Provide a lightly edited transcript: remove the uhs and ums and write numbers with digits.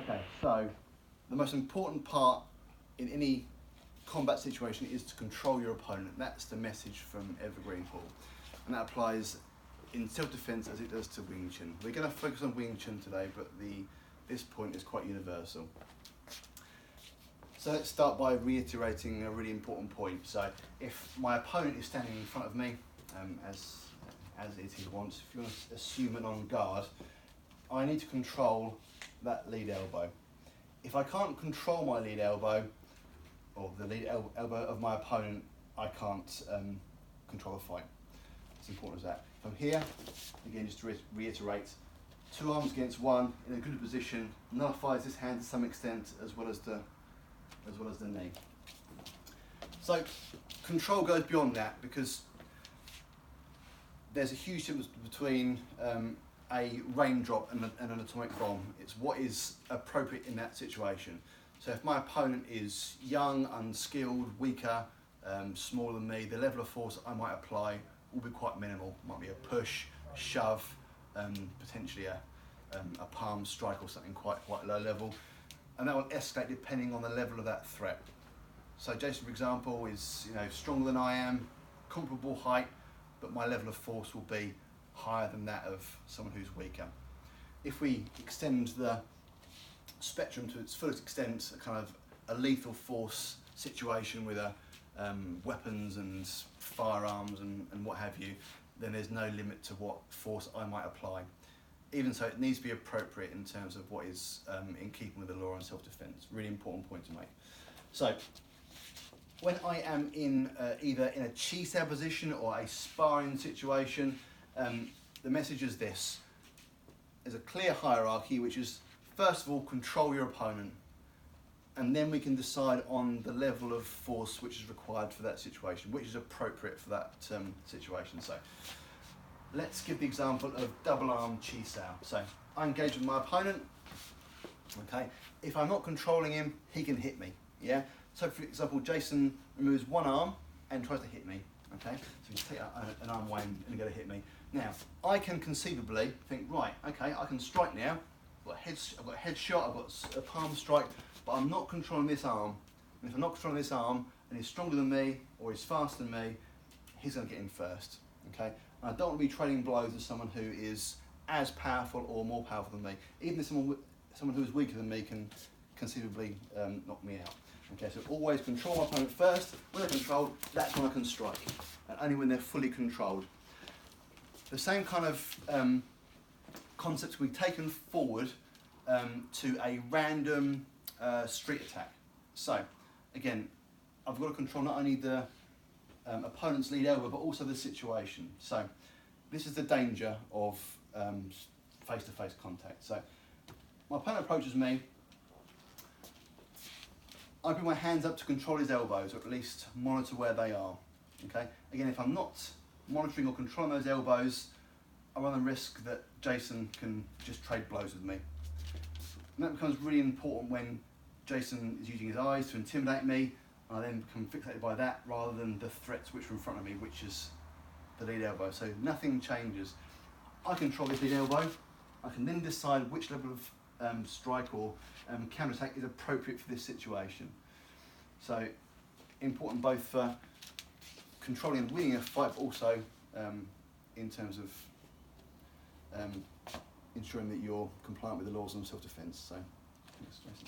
Okay, so the most important part in any combat situation is to control your opponent. That's the message from Evergreen Hall. And that applies in self-defense as it does to Wing Chun. We're going to focus on Wing Chun today, but this point is quite universal. So let's start by reiterating a really important point. So if my opponent is standing in front of me, as it is once, if you want to assume an on guard, I need to control that lead elbow. If I can't control my lead elbow, or the lead elbow of my opponent, I can't control the fight. It's important as that. From here, again, just to reiterate, two arms against one in a good position nullifies this hand to some extent, as well as the knee. So control goes beyond that, because there's a huge difference between a raindrop and an atomic bomb. It's what is appropriate in that situation. So if my opponent is young, unskilled, weaker, smaller than me, the level of force I might apply will be quite minimal. Might be a push, shove, potentially a palm strike or something quite low level, and that will escalate depending on the level of that threat. So Jason, for example, is stronger than I am, comparable height, but my level of force will be higher than that of someone who's weaker. If we extend the spectrum to its fullest extent, a kind of a lethal force situation with weapons and firearms and what have you, then there's no limit to what force I might apply. Even so, it needs to be appropriate in terms of what is in keeping with the law and self-defense. Really important point to make. So, when I am in either in a Chi-sau position or a sparring situation, the message is this. There's a clear hierarchy, which is, first of all, control your opponent, and then we can decide on the level of force which is required for that situation, which is appropriate for that situation. So let's give the example of double arm Chi-sau. So I engage with my opponent. Okay, if I'm not controlling him, he can hit me. Yeah. So for example, Jason removes one arm and tries to hit me. Okay, so you take an arm away and go to hit me. Now I can conceivably think, right, okay, I can strike now. I've got a headshot, I've got a palm strike, but I'm not controlling this arm. And if I'm not controlling this arm, and he's stronger than me, or he's faster than me, he's going to get in first. Okay? And I don't want to be trading blows with someone who is as powerful or more powerful than me. Even if someone who is weaker than me can conceivably knock me out. Okay, so always control my opponent first. When they're controlled, that's when I can strike. And only when they're fully controlled. The same kind of concepts we've taken forward to a random street attack. So, again, I've got to control not only the opponent's lead elbow, but also the situation. So, this is the danger of face-to-face contact. So, my opponent approaches me. I bring my hands up to control his elbows, or at least monitor where they are. Okay. Again, if I'm not monitoring or controlling those elbows, I run the risk that Jason can just trade blows with me. And that becomes really important when Jason is using his eyes to intimidate me, and I then become fixated by that rather than the threats which are in front of me, which is the lead elbow. So nothing changes. I control this lead elbow. I can then decide which level of strike or counter-attack is appropriate for this situation. So important both for controlling and winning a fight, but also in terms of ensuring that you're compliant with the laws on self-defense. So, thanks, Jason.